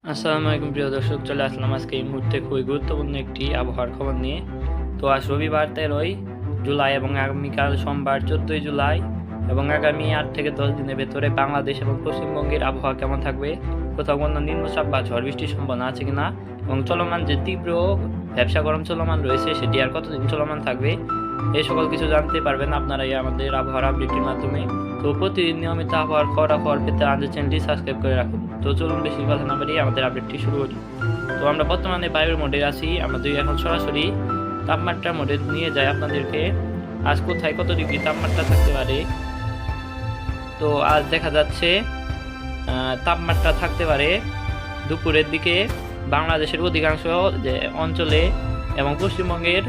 আসসালামু আলাইকুম প্রিয় দর্শক, চলে আসলাম আজকে এই মুহূর্তে খুবই গুরুত্বপূর্ণ একটি আবহাওয়ার খবর নিয়ে। তো আজ রবিবার 13ই জুলাই এবং আগামীকাল সোমবার 14ই জুলাই এবং আগামী 8 থেকে 10 দিনের ভেতরে বাংলাদেশ এবং পশ্চিমবঙ্গের আবহাওয়া কেমন থাকবে, কোথাও কোনো নিম্নচাপ বা ঝড় বৃষ্টির সম্ভাবনা আছে কিনা, এবং চলমান যে তীব্র ব্যবসা গরম চলমান রয়েছে সেটি আর কতদিন চলমান থাকবে, এই সকল কিছু জানতে পারবেন আপনারা আমাদের আবহাওয়ার আপডেটের মাধ্যমে। তো প্রতিদিন নিয়মিত আবহাওয়ার খবর পেতে আমাদের চ্যানেলটি সাবস্ক্রাইব করে রাখুন। তো চলুন বেশি কথা না বাড়িয়ে আমাদের আপডেটটি শুরু করি। তো আমরা বর্তমানে বায়ুর মোডে আছি, আমাদের এখন সরাসরি তাপমাত্রা মোডে নিয়ে যায় আপনাদেরকে। আজ কোথায় কত ডিগ্রি তাপমাত্রা থাকতে পারে। তো আজ দেখা যাচ্ছে তাপমাত্রা থাকতে পারে দুপুরের দিকে বাংলাদেশের অধিকাংশ যে অঞ্চলে এবং পশ্চিমবঙ্গের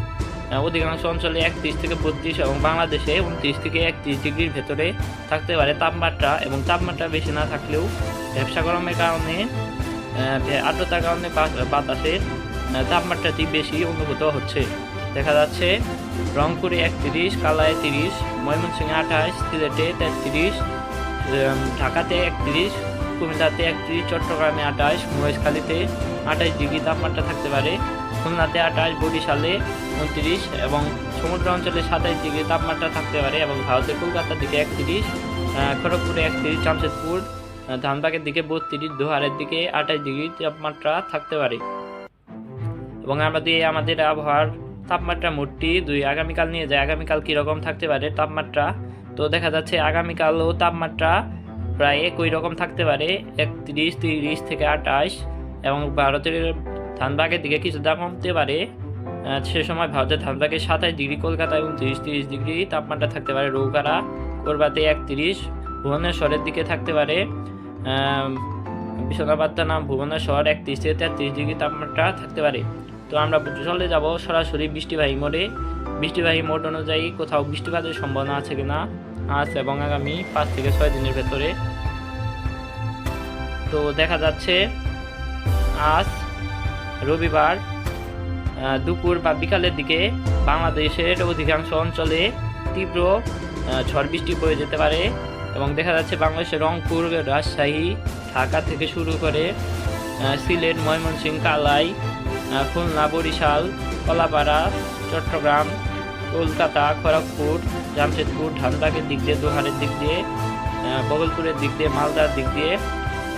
অধিকাংশ অঞ্চলে 31 থেকে 32 এবং বাংলাদেশে 29 থেকে 31 ডিগ্রির ভেতরে থাকতে পারে তাপমাত্রা। এবং তাপমাত্রা বেশি না থাকলেও ব্যবসা গরমের কারণে আর্দ্রতার কারণে বাতাসের তাপমাত্রাটি বেশি অনুভূত হচ্ছে। দেখা যাচ্ছে রংপুরে 31, কালায় 30, ময়মনসিংহে 28, সিলেটে 33, ঢাকাতে 31, কুমিল্লাতে 31, চট্টগ্রামে 28, মহেশখালীতে 28 ডিগ্রি তাপমাত্রা থাকতে পারে, খুলনাতে 28, বরিশালে 29 এবং সমুদ্র অঞ্চলে 27 ডিগ্রি তাপমাত্রা থাকতে পারে। এবং ভারতের কলকাতার দিকে 31, খড়গপুরে 31, জামশেদপুর, ধানবাগের দিকে 32, দোহারের দিকে 28 ডিগ্রি তাপমাত্রা থাকতে পারে। এবং আমাদের আবহাওয়ার তাপমাত্রা মোটটি আগামীকাল নিয়ে যায়। আগামীকাল কীরকম থাকতে পারে তাপমাত্রা, তো দেখা যাচ্ছে আগামীকালও তাপমাত্রা প্রায় একই রকম থাকতে পারে, 31, 30 থেকে 28 এবং ভারতের ধানবাগের দিকে কিছুটা কমতে পারে। সে সময় ভারতের ধানবাগে 27 ডিগ্রি, কলকাতায় 29-30 ডিগ্রি তাপমাত্রা থাকতে পারে, রৌকারা করবাতে 31, ভুবনেশ্বরের দিকে থাকতে পারে, বিশ্বনাথ নাম ভুবনেশ্বর 31 থেকে 33 ডিগ্রি তাপমাত্রা থাকতে পারে। তো আমরা চলে যাব সরাসরি বৃষ্টিবাহী মোডে। বৃষ্টিবাহী মোড অনুযায়ী কোথাও বৃষ্টিপাতের সম্ভাবনা আছে কিনা আজ এবং আগামী 5 থেকে 6 দিনের ভেতরে। তো দেখা যাচ্ছে আজ রবিবার দুপুর বা বিকালের দিকে বাংলাদেশের অধিকাংশ অঞ্চলে তীব্র ঝড় বৃষ্টি বয়ে যেতে পারে। এবং দেখা যাচ্ছে বাংলাদেশের রংপুর, রাজশাহী, ঢাকা থেকে শুরু করে সিলেট, ময়মনসিংহ, কালাই, খুলনা, বরিশাল, কলাপাড়া, চট্টগ্রাম, কলকাতা, খড়গপুর, জামশেদপুর, ধানবাগের দিক দিয়ে, দোহারের দিক দিয়ে, বগলপুরের দিক দিয়ে, মালদার দিক দিয়ে,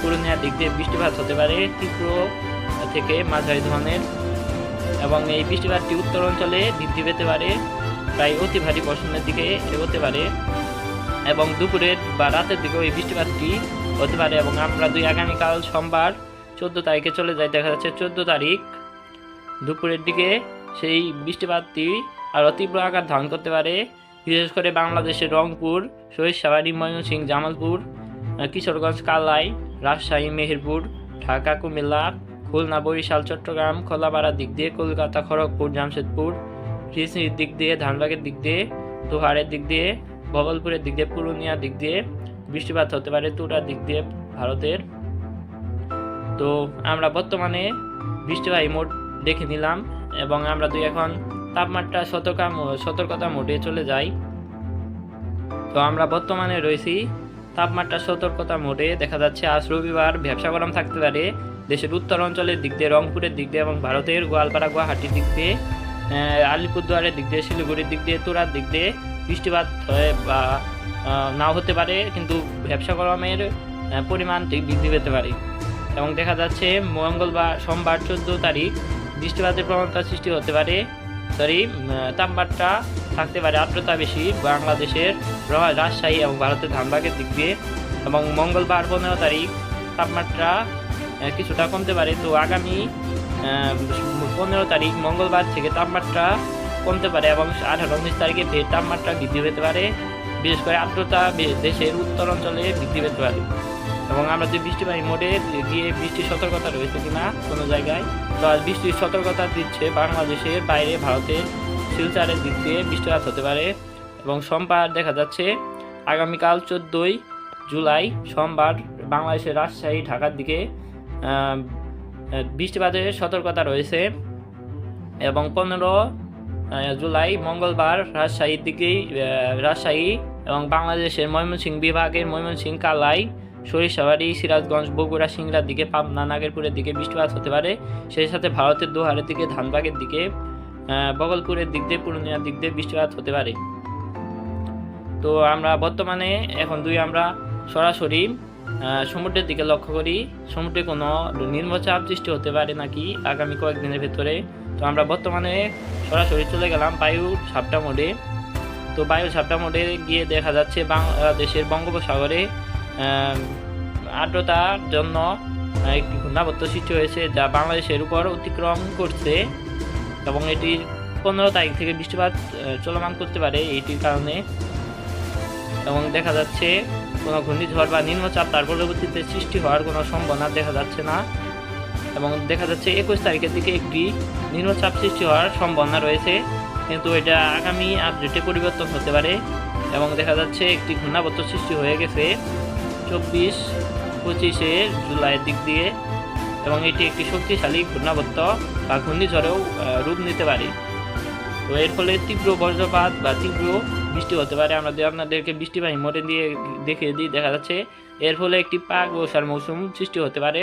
পুরুলিয়ার দিক দিয়ে বৃষ্টিপাত হতে পারে তীব্র থেকে মাঝারি ধরনের। এবং এই বৃষ্টিপাতটি উত্তর অঞ্চলে বৃদ্ধি পেতে পারে, প্রায় অতি ভারী বর্ষণের দিকে এগোতে পারে এবং দুপুরের বা রাতের দিকেও এই বৃষ্টিপাতটি হতে পারে। এবং আমরা আগামীকাল সোমবার 14 তারিখে চলে যাই। দেখা যাচ্ছে 14 তারিখ দুপুরের দিকে সেই বৃষ্টিপাতটি আরও তীব্র আকার ধারণ করতে পারে, বিশেষ করে বাংলাদেশের রংপুর, সরিষাবাড়ি, ময়মনসিংহ, জামালপুর, কিশোরগঞ্জ, কালাই, রাজশাহী, মেহেরপুর, ঢাকা, কুমিল্লা, খুলনা, বরিশাল, চট্টগ্রাম, কলাপাড়ার দিক দিয়ে, কলকাতা, খড়গপুর, জামশেদপুর, কৃষ্ণির দিক দিয়ে, ধানবাগের দিক দিয়ে, দোহারের দিক দিয়ে, ভগলপুরের দিক দিয়ে, পুরুলিয়ার দিক দিয়ে বৃষ্টিপাত হতে পারে, তুরার দিক দিয়ে ভারতের। তো আমরা বর্তমানে বৃষ্টিবাহী মোড দেখে নিলাম এবং আমরা এখন তাপমাত্রা সতর্কতা মোডে চলে যাই। তো আমরা বর্তমানে রয়েছি তাপমাত্রা সতর্কতা মোডে। দেখা যাচ্ছে আজ রবিবার ব্যবসা গরম থাকতে পারে দেশের উত্তর অঞ্চলের দিক দিয়ে, রংপুরের দিক দিয়ে এবং ভারতের গোয়ালপাড়া, গুয়াহাটির দিক দিয়ে, আলিপুরদুয়ারের দিক দিয়ে, শিলিগুড়ির দিক দিয়ে, তুরার দিক দিয়ে বৃষ্টিপাত হয় বা নাও হতে পারে, কিন্তু ব্যবসা গরমের পরিমাণটি বৃদ্ধি পেতে পারে। এবং দেখা যাচ্ছে সোমবার 14 তারিখ বৃষ্টিপাতের প্রবণতা সৃষ্টি হতে পারে, তাপমাত্রা থাকতে পারে আর্দ্রতা বেশি বাংলাদেশের রাজশাহী এবং ভারতের ধানবাগের দিক দিয়ে। এবং মঙ্গলবার 15 তারিখ তাপমাত্রা কিছুটা কমতে পারে। তো আগামী 15 তারিখ মঙ্গলবার থেকে তাপমাত্রা কমতে পারে এবং 18-19 তারিখে ফের তাপমাত্রা বৃদ্ধি পেতে পারে, বিশেষ করে আর্দ্রতা দেশের উত্তর অঞ্চলে বৃদ্ধি পেতে পারে। এবং আমরা বৃষ্টিবাহী মোডে গিয়ে বৃষ্টির সতর্কতা রয়েছে কিনা কোনো জায়গায়, তো আজ বৃষ্টির সতর্কতা দিচ্ছে বাংলাদেশের বাইরে, ভারতের শিলচরের দিক দিয়ে বৃষ্টিপাত হতে পারে। এবং সোমবার দেখা যাচ্ছে আগামীকাল 14 জুলাই সোমবার বাংলাদেশের রাজশাহী, ঢাকার দিকে বৃষ্টিপাতের সতর্কতা রয়েছে। এবং 15 জুলাই মঙ্গলবার রাজশাহীর দিকেই রাজশাহী এবং বাংলাদেশের ময়মনসিংহ বিভাগের ময়মনসিংহ, কালাই, সরিষাবাড়ি, সিরাজগঞ্জ, বগুড়া, সিংড়ার দিকে, পাবনা, নাগেরপুরের দিকে বৃষ্টিপাত হতে পারে। সেই সাথে ভারতের দোহারের দিকে, ধানবাগের দিকে, বগলপুরের দিক দিয়ে, পূর্ণিয়ার দিক দিয়ে বৃষ্টিপাত হতে পারে। তো আমরা বর্তমানে এখন আমরা সরাসরি সমুদ্রের দিকে লক্ষ্য করি, সমুদ্রে কোনো নিম্নচাপ সৃষ্টি হতে পারে নাকি আগামী কয়েকদিনের ভেতরে। তো আমরা বর্তমানে সরাসরি চলে গেলাম বায়ুর ঝাপটা মোডে। তো বায়ুর ঝাপটা মোডে গিয়ে দেখা যাচ্ছে বাংলাদেশের বঙ্গোপসাগরে আর্দ্রতার জন্য একটি ঘূর্ণাবর্ত সৃষ্টি হয়েছে, যা বাংলাদেশের উপর অতিক্রম করছে এবং এটির 15 তারিখ থেকে বৃষ্টিপাত চলমান করতে পারে এইটির কারণে। এবং দেখা যাচ্ছে কোনো ঘূর্ণিঝড় বা নিম্নচাপ তার পরবর্তীতে সৃষ্টি হওয়ার কোনো সম্ভাবনা দেখা যাচ্ছে না। এবং দেখা যাচ্ছে 21 তারিখের দিকে একটি নিম্নচাপ সৃষ্টি হওয়ার সম্ভাবনা রয়েছে, কিন্তু এটা আগামী আপডেটে পরিবর্তন হতে পারে। এবং দেখা যাচ্ছে একটি ঘূর্ণাবর্ত সৃষ্টি হয়ে গেছে 24-25 জুলাইয়ের দিক দিয়ে, এবং এটি একটি শক্তিশালী ঘূর্ণাবর্ত বা ঘূর্ণিঝড়েও রূপ নিতে পারে। তো এর ফলে তীব্র বজ্রপাত বা তীব্র বৃষ্টি হতে পারে। আমরা আপনাদেরকে বৃষ্টিবাহী মোড়ে দিয়ে দেখিয়ে দিই, দেখা যাচ্ছে এর ফলে একটি পাক বর্ষার মৌসুম সৃষ্টি হতে পারে।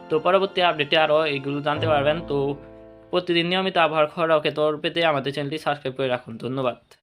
তো পরবর্তী আপডেটে আরও এইগুলো জানতে পারবেন। তো প্রতিদিন নিয়মিত আবহাওয়ার খবর পেতে আমাদের চ্যানেলটি সাবস্ক্রাইব করে রাখুন। ধন্যবাদ।